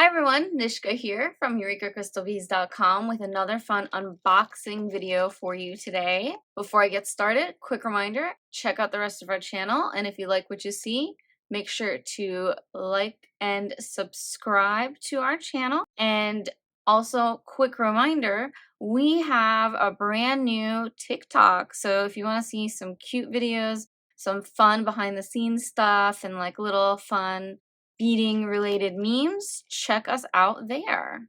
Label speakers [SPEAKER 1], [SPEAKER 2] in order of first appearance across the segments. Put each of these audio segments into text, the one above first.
[SPEAKER 1] everyone, Nishka here from EurekaCrystalBeads.com with another fun unboxing video for you today. Before I get started, quick reminder, check out the rest of our channel, and if you like what you see, make sure to like and subscribe to our channel. And also, quick reminder, we have a brand new TikTok, so if you want to see some cute videos, some fun behind the scenes stuff, and like little fun beading related memes, check us out there.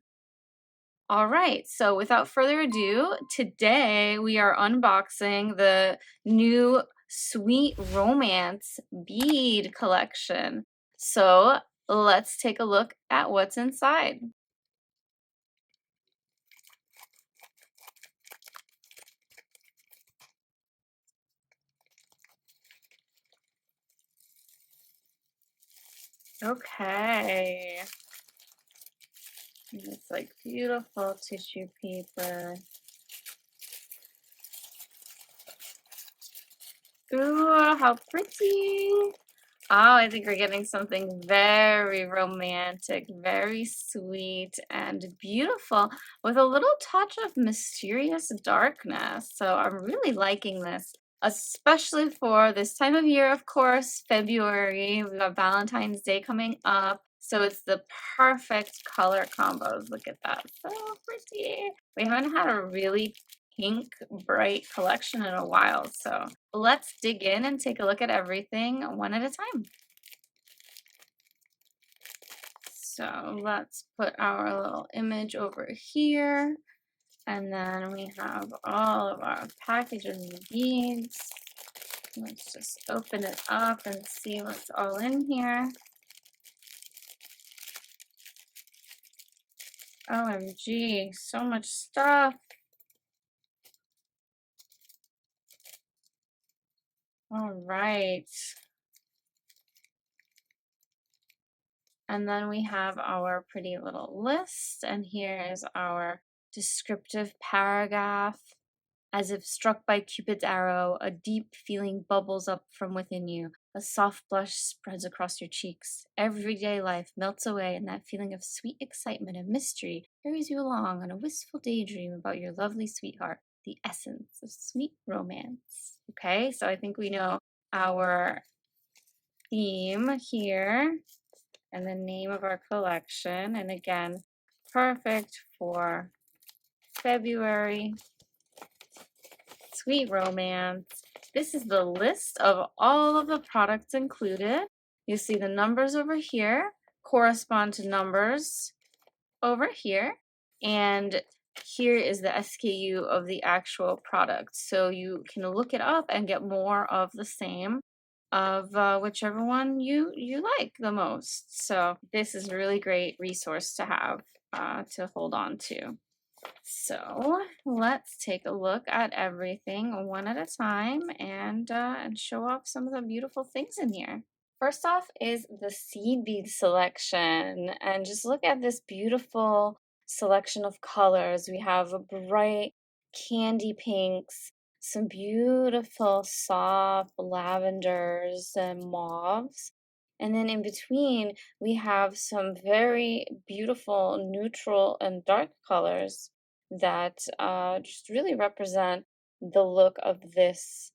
[SPEAKER 1] All right, so without further ado, today we are unboxing the new Sweet Romance bead collection. So let's take a look at what's inside. Okay. It's like beautiful tissue paper. Ooh, how pretty. Oh, I think we're getting something very romantic, very sweet and beautiful with a little touch of mysterious darkness. So I'm really liking this, especially for this time of year, of course, February. We've got Valentine's Day coming up. So it's the perfect color combos. Look at that. So pretty. We haven't had a really pink bright collection in a while, so let's dig in and take a look at everything one at a time. So let's put our little image over here, and then we have all of our packages of beads. Let's just open it up and see what's all in here. OMG, so much stuff. All right. And then we have our pretty little list, and here is our descriptive paragraph. As if struck by Cupid's arrow, a deep feeling bubbles up from within you. A soft blush spreads across your cheeks. Everyday life melts away, and that feeling of sweet excitement and mystery carries you along on a wistful daydream about your lovely sweetheart, the essence of sweet romance. Okay, so I think we know our theme here and the name of our collection. And again, perfect for February. Sweet Romance. This is the list of all of the products included. You see the numbers over here correspond to numbers over here. And here is the SKU of the actual product. So you can look it up and get more of the same of whichever one you like the most. So this is a really great resource to have to hold on to. So let's take a look at everything one at a time and show off some of the beautiful things in here. First off is the seed bead selection, and just look at this beautiful selection of colors. We have bright candy pinks, some beautiful soft lavenders and mauves. And then in between, we have some very beautiful neutral and dark colors that just really represent the look of this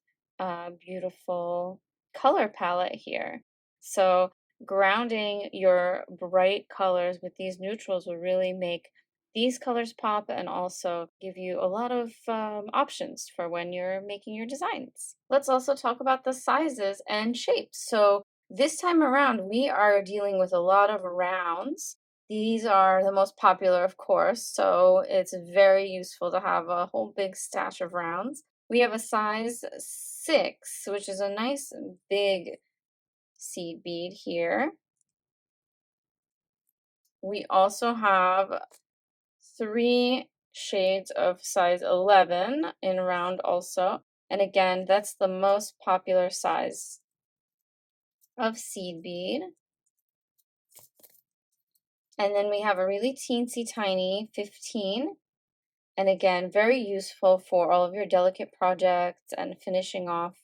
[SPEAKER 1] beautiful color palette here. So grounding your bright colors with these neutrals will really make these colors pop and also give you a lot of options for when you're making your designs. Let's also talk about the sizes and shapes. So this time around, we are dealing with a lot of rounds. These are the most popular, of course, so it's very useful to have a whole big stash of rounds. We have a size 6, which is a nice big seed bead here. We also have 3 shades of size 11 in round also. And again, that's the most popular size of seed bead. And then we have a really teensy tiny 15. And again, very useful for all of your delicate projects and finishing off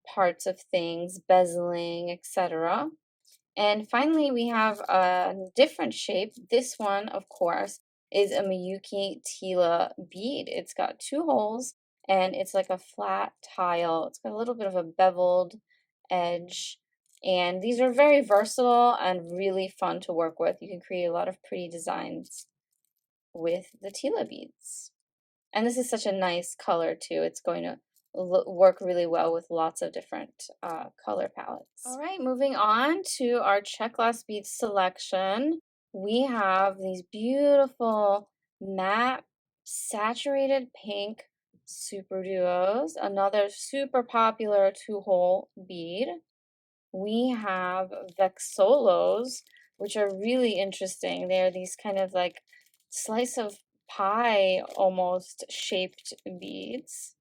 [SPEAKER 1] parts of things, bezeling, etc. And finally, we have a different shape. This one, of course, is a Miyuki Tila bead. It's got 2 holes and it's like a flat tile. It's got a little bit of a beveled edge. And these are very versatile and really fun to work with. You can create a lot of pretty designs with the Tila beads. And this is such a nice color too. It's going to work really well with lots of different color palettes. All right, moving on to our check glass beads selection. We have these beautiful matte saturated pink super duos, another super popular 2-hole bead. We have vexolos, which are really interesting. They're these kind of like slice of pie almost shaped beads,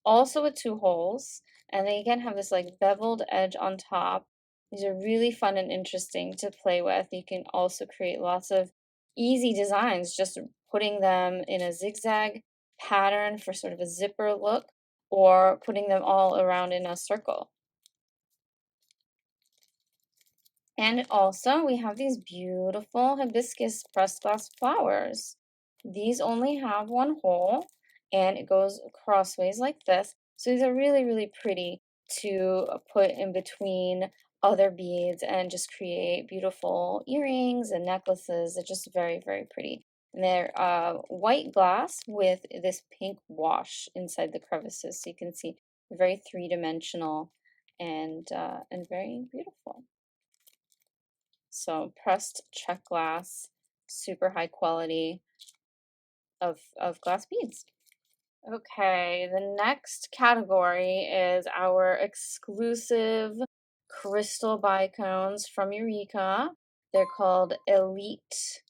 [SPEAKER 1] also with 2 holes, and they again have this like beveled edge on top. These are really fun and interesting to play with. You can also create lots of easy designs, just putting them in a zigzag pattern for sort of a zipper look, or putting them all around in a circle. And also, we have these beautiful hibiscus pressed glass flowers. These only have 1 hole, and it goes crossways like this. So these are really, really pretty to put in between other beads and just create beautiful earrings and necklaces. They're just very, very pretty. And they're white glass with this pink wash inside the crevices. So you can see very three-dimensional and very beautiful. So pressed check glass, super high quality of glass beads. Okay, the next category is our exclusive crystal bicones from Eureka. They're called Elite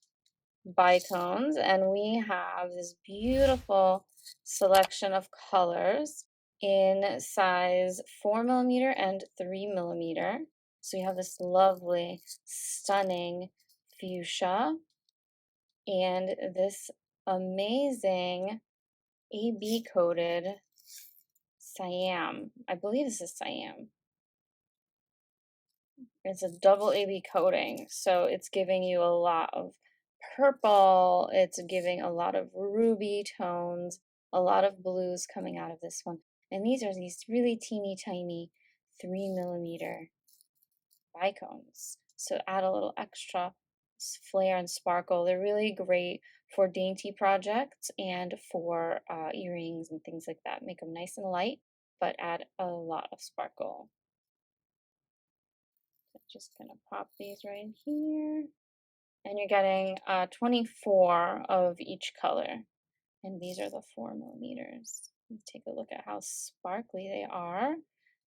[SPEAKER 1] bicones, and we have this beautiful selection of colors in size 4mm and 3mm. So you have this lovely, stunning fuchsia and this amazing AB coated cyan. I believe this is cyan. It's a double AB coating, so it's giving you a lot of purple, it's giving a lot of ruby tones, a lot of blues coming out of this one. And these are these really teeny tiny 3mm bicones. So add a little extra flair and sparkle. They're really great for dainty projects and for earrings and things like that. Make them nice and light, but add a lot of sparkle. Just gonna pop these right here. And you're getting 24 of each color. And these are the 4mm. Take a look at how sparkly they are.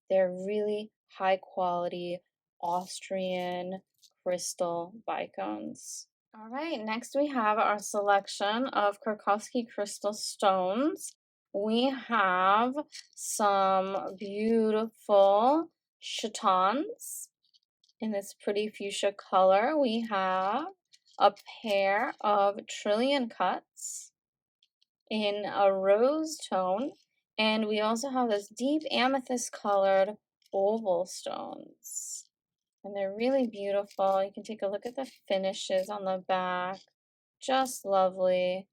[SPEAKER 1] They're really high quality Austrian crystal bicones. All right, next we have our selection of Krakowski crystal stones. We have some beautiful chatons in this pretty fuchsia color. We have a pair of trillion cuts in a rose tone, and we also have this deep amethyst colored oval stones, and they're really beautiful. You can take a look at the finishes on the back. Just lovely,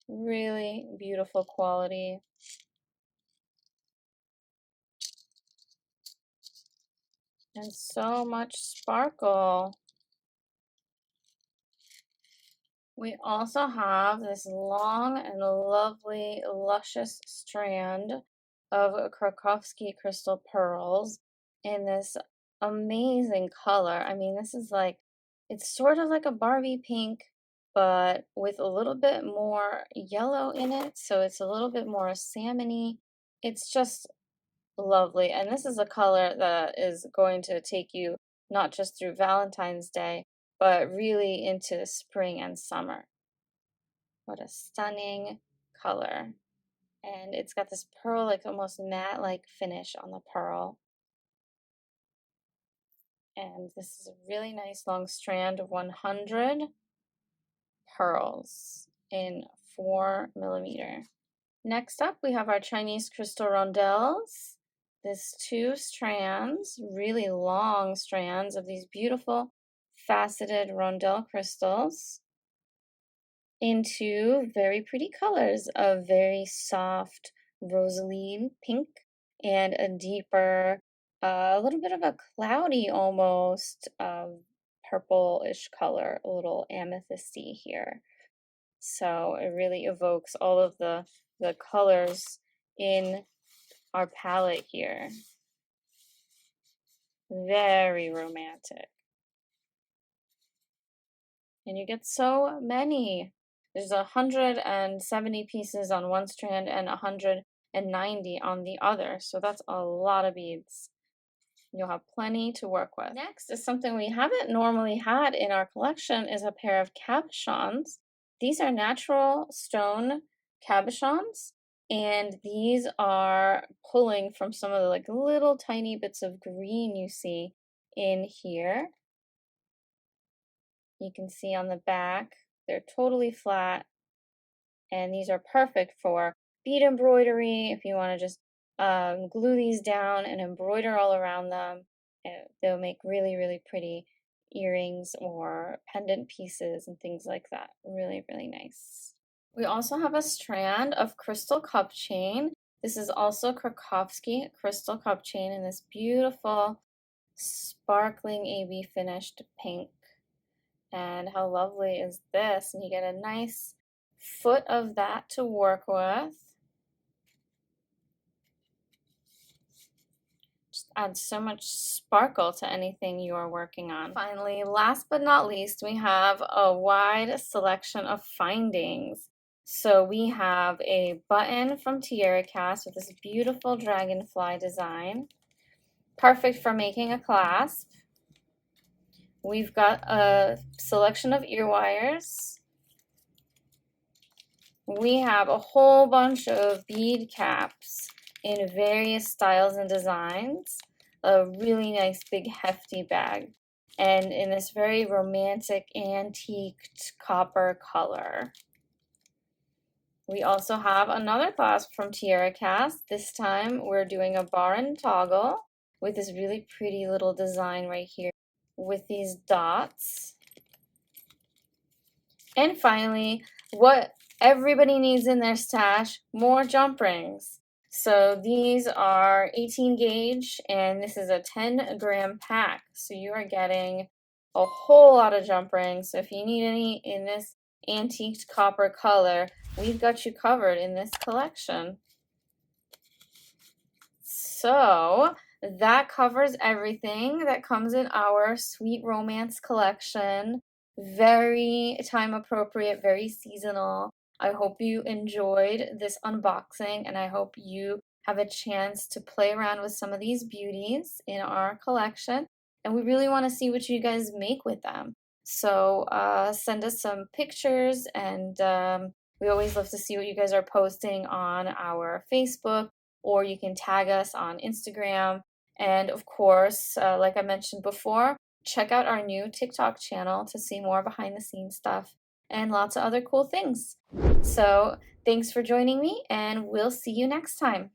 [SPEAKER 1] really beautiful quality. And so much sparkle. We also have this long and lovely, luscious strand of Krakowski crystal pearls in this amazing color. I mean, this is like, it's sort of like a Barbie pink, but with a little bit more yellow in it. So it's a little bit more salmony. It's just lovely. And this is a color that is going to take you not just through Valentine's Day, but really into spring and summer. What a stunning color. And it's got this pearl, like almost matte-like finish on the pearl. And this is a really nice long strand of 100 pearls in 4mm. Next up, we have our Chinese crystal rondelles. this 2 strands, really long strands of these beautiful faceted rondelle crystals into very pretty colors of very soft rosaline pink and a deeper, a little bit of a cloudy almost purplish color, a little amethysty here. So it really evokes all of the colors in our palette here. Very romantic. And you get so many. There's 170 pieces on one strand and 190 on the other. So that's a lot of beads. You'll have plenty to work with. Next is something we haven't normally had in our collection is a pair of cabochons. These are natural stone cabochons, and these are pulling from some of the like little tiny bits of green you see in here. You can see on the back, they're totally flat, and these are perfect for bead embroidery. If you want to just glue these down and embroider all around them, they'll make really, really pretty earrings or pendant pieces and things like that. Really, really nice. We also have a strand of crystal cup chain. This is also Krakowski crystal cup chain in this beautiful sparkling AB finished pink. And how lovely is this? And you get a nice foot of that to work with. Just adds so much sparkle to anything you are working on. Finally, last but not least, we have a wide selection of findings. So we have a button from Eureka with this beautiful dragonfly design, perfect for making a clasp. We've got a selection of ear wires. We have a whole bunch of bead caps in various styles and designs. A really nice big hefty bag. And in this very romantic antiqued copper color. We also have another clasp from Eureka. This time we're doing a bar and toggle with this really pretty little design right here with these dots. And finally, what everybody needs in their stash, more jump rings. So these are 18 gauge and this is a 10-gram pack. So you are getting a whole lot of jump rings. So if you need any in this antiqued copper color, we've got you covered in this collection. So that covers everything that comes in our Sweet Romance collection. Very time appropriate, very seasonal. I hope you enjoyed this unboxing and I hope you have a chance to play around with some of these beauties in our collection. And we really want to see what you guys make with them. So send us some pictures, and we always love to see what you guys are posting on our Facebook, or you can tag us on Instagram. And of course, like I mentioned before, check out our new TikTok channel to see more behind the scenes stuff and lots of other cool things. So thanks for joining me, and we'll see you next time.